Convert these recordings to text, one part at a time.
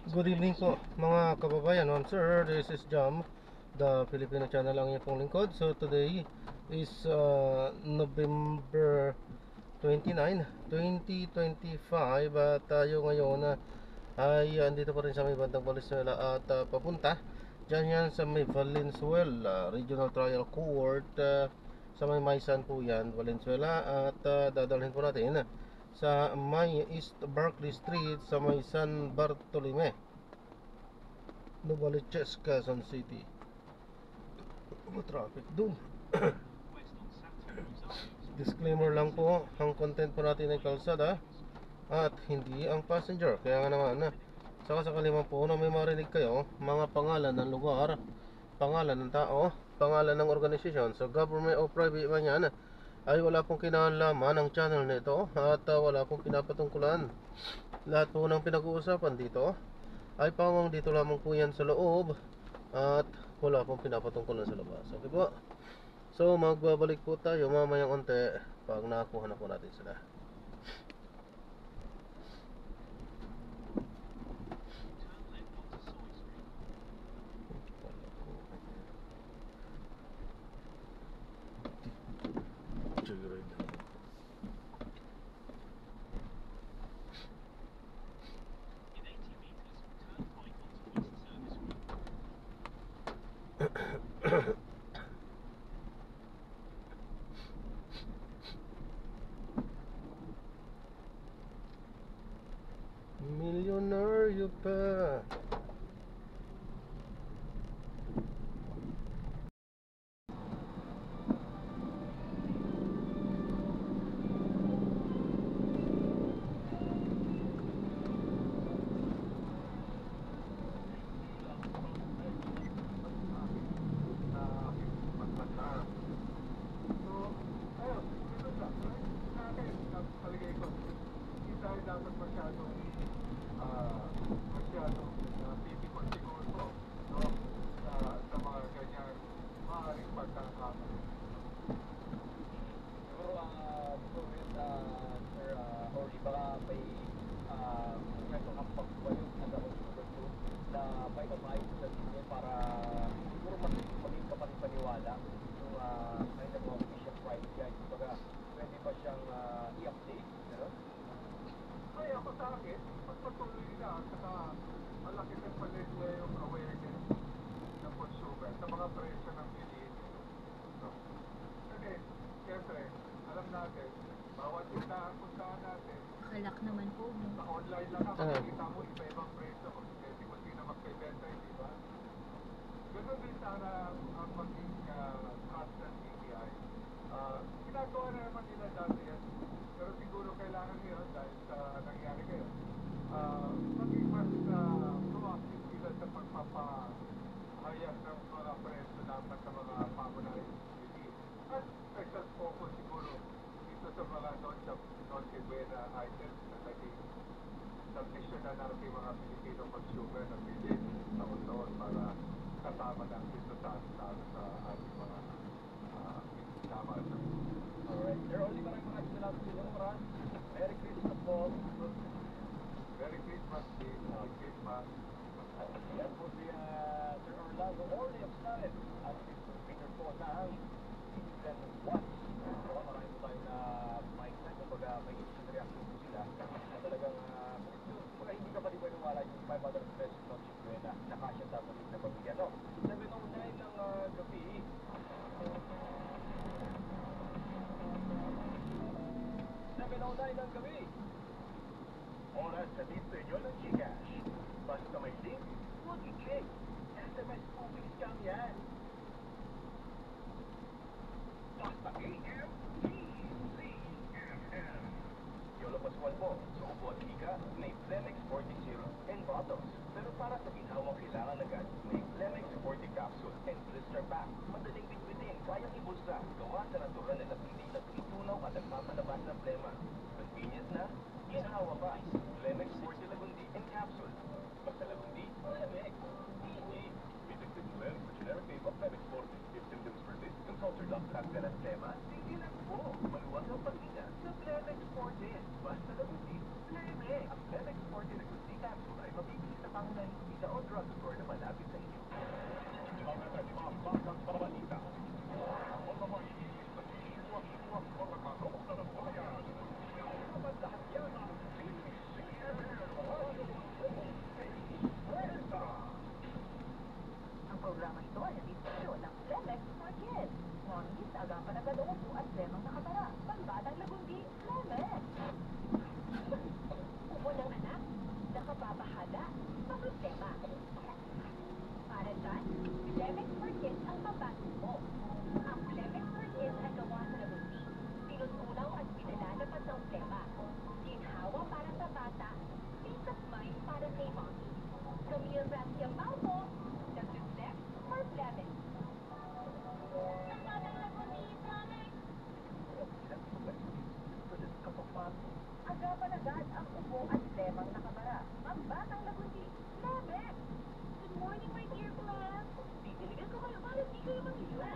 Good evening po mga kababayan, ma'am sir. This is Jam, the Filipino channel ang iyong lingkod. So today is November 29, 2025. At tayo ngayon ay andito pa rin sa may bandang Valenzuela at papunta dyan yan sa may Valenzuela Regional Trial Court, sa may Maisan po yan, Valenzuela. At dadalhin po natin sa may East Berkeley Street sa may San Bartolome, Novaliches, Quezon City. Traffic doon. Disclaimer lang po, ang content po natin ay kalsada at hindi ang passenger. Kaya nga naman saka sakali man po na may marinig kayo mga pangalan ng lugar, pangalan ng tao, pangalan ng organisasyon, so government o private man yan, ay wala pong kinalaman ng channel nito at wala pong pinapatungkulan. Lahat po ng pinag-uusapan dito ay pawang dito lamang po yan sa loob at wala pong pinapatungkulan sa labas. Okay po? So magbabalik po tayo mamayang onte pag nakakuha na po natin sila. Milyonaryo pa. Kalak naman po. Online lang ako, nakita mo iba-ibang preso. Kasi kung sino magbebenta, di ba? Ganun din sana ang maging cost ng CPI. Ginagawa na naman nila dati yan. Pero siguro kailangan ngayon, dahil sa nangyari ngayon, maging mas proactive sila sa pagpapahayag ng mga preso dapat sa mga pamunahing city. At special focus siguro dito sa mga non-Buena items na naging submission na natin mga Filipino consumer na bilhin taon-taon para kasama natin sa ating mga tama. Alright, Sir Oli, maraming salamat sa inyo, Ran. Merry Christmas po. Merry Christmas din. Merry Christmas. Yan po si Sir Orlando Orly of Salet at si Sir Peter po ng Citizen Watch. So, marami po tayo na mic na kumbaga may instant reaction po sila na talagang kumbaga hindi ka pa di maniwala yung 500 pesos Noche Buena na kasya sa maliit na pamilya, no? 7:09 ng gabi. 7:09 ng gabi. Oras sa dito inyo ng Gcash. Basta may link, huwag i-click. SMS po, bilis kang yan. Basta AM, TCMM. Yolo Pascual po, sa upo at hika, may Flemex 40 and bottles. Pero para sa ginhawang kailangan agad, may Flemex 40 capsule and blister pack. Madaling bitbitin, kayang ibulsa. Gawa sa natural na hindi na tumitunaw at nagpapalabas ng plema. Convenient na, ginhawa pa. Flemex 40 Lagundi and capsule. Basta Lagundi, Flemex. Easy. Visit the generic for generic name of Flemex 40. If symptoms persist, consult your doctor. Ang ganang plema, sige lang po. Maluwag ang paghinga sa Flemex 40. Basta Lagundi, Flemex. Ang Flemex 40 Lagundi capsule ay mabibili sa pangunahin Yabaw mo, nag-reflect or Fleming? Ang batang lagundi, Fleming. Agapan agad ang ubo at lemang nakabara. Ang batang lagundi, Fleming. Good morning, my dear class. Titiligan ko kayo para di kayo mag-iwa.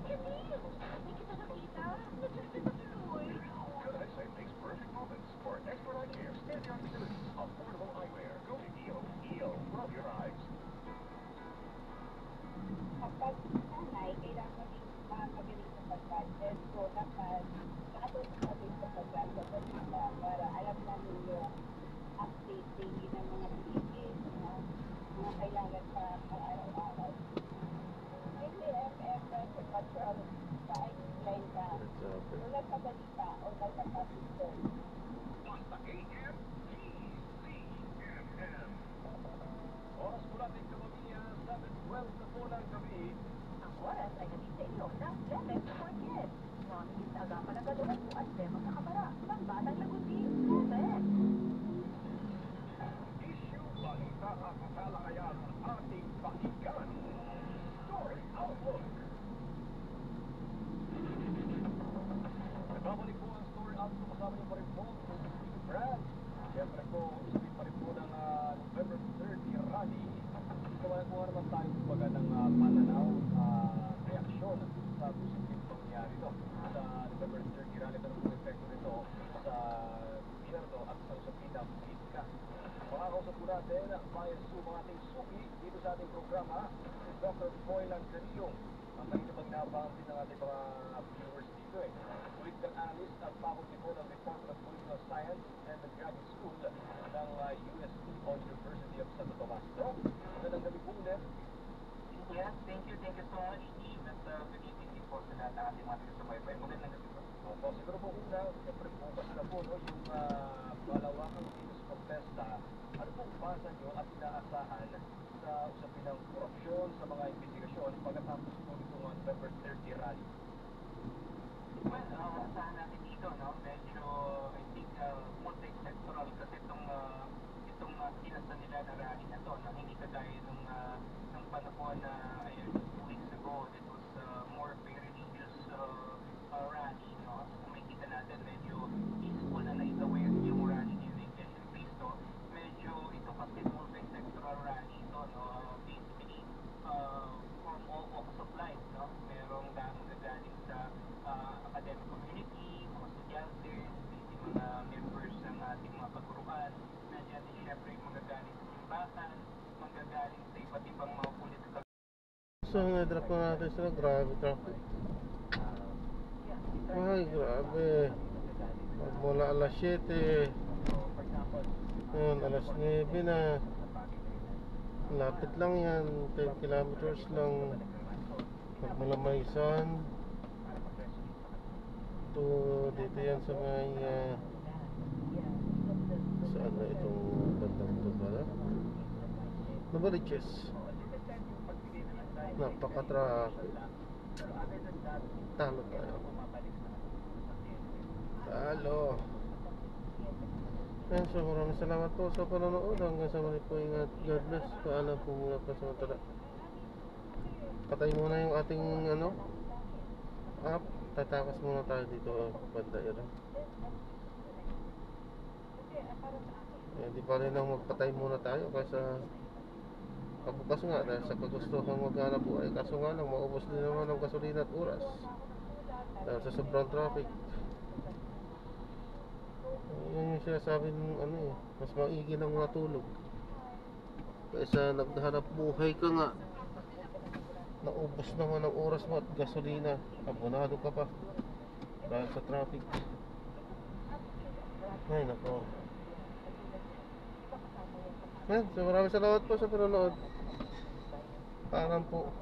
Camille, hindi kita nakita. Nag-reflect na tuloy. Good eyesight makes perfect moments. For extra eye care, state-of-the-art facilities, affordable eyewear. Go to EO. EO, love your eyes. Kapag nanay, kailangan maging magaling sa pag-budget. So, dapat nakatulong natin sa pag-budget at saka para alam namin yung update daily ng mga bilihin, mga kailangan sa araw-araw. Hindi, sa patrol, sa explain ka. That's okay. Wala sa balita o sa pastor. Basta AM, TCMM. Oras po natin kamamiya, 7:12 na po ng gabi. Ang oras ay hatid sa inyo ng Flemex for Kids. Promise, agapan ang galuhan mo at lemang nakabara. Pambatang lagundi, Flemex. Issue, balita at talakayan ating pakinggan. Story Outlook. Nagbabalik po ang Story Outlook. Kasama niyo pa rin po kung si Brad. Siyempre po, sabi pa rin po ng November 30 rally. Gawa naman tayo kumbaga ng pananaw, reaksyon sa posibleng pangyayari ito. Sa November 30 rally, ano po epekto nito sa gobyerno at sa usapinang politika. Makakausap po natin via Zoom ang ating suki dito sa ating programa, si Dr. Boylan Carrillo. Ang kainabang nabang din ng ating mga viewers dito Political analyst at faculty po ng Department of Political Science and the Graduate School ng UST o University of Santo Tomas. Magandang gabi po ulit. Yes, thank you so much, team. At good evening din po sa lahat ng ating mga taga-subaybay. Magandang gabi po. Opo, siguro po una, siyempre bukas na po, yung malawakang Venus Protesta. Ano pong basa nyo at inaasahan sa usapin ng korupsyon sa mga investigasyon pagkatapos po itong November 30 rally? Well, asahan natin dito, no? Medyo, I think, multi-sectoral kasi itong kinasta nila na rally na to, no? Hindi kagaya nung panahon na, 2 weeks ago, it was more of a religious rally, no? So, kung makikita natin, medyo peaceful na naitawid yung rally ni Quezon Cristo. Medyo ito kasi multi-sectoral rally ito, no? Basically, from all walks of life, no? Merong nagagaling sa academic community, mga estudyante, yung mga members ng ating mga paguruan, nandiyan din syempre yung magagaling sa simbahan, magagaling sa iba't ibang mga political. So, na-drop na natin sila. Grabe traffic. Ay, grabe. Magmula alas 7. Ngayon, alas 9 na. Lapit lang yan. 10 kilometers lang. Magmula Maisan to dito yan sa may saan na itong bandang ito pala? Novaliches. Napaka-traffic. Talo tayo. Talo. Yan, so maraming salamat po sa panonood. Hanggang sa muli po, ingat. God bless. Paalam po muna pa sa matala. Patay muna yung ating app. Tatakas muna tayo dito banda yun. Di pa rin lang magpatay muna tayo kasi kabukas nga dahil sa kagustuhan maghanap buhay. Kaso nga lang maubos din naman ang gasolina at oras dahil sa sobrang traffic. Yun yung sinasabi ng mas maigi ng matulog kaysa naghahanap buhay ka nga. Naubos naman ang oras mo at gasolina, abonado ka pa dahil sa traffic. Ay nako. So maraming salamat po sa panonood. Paalam po.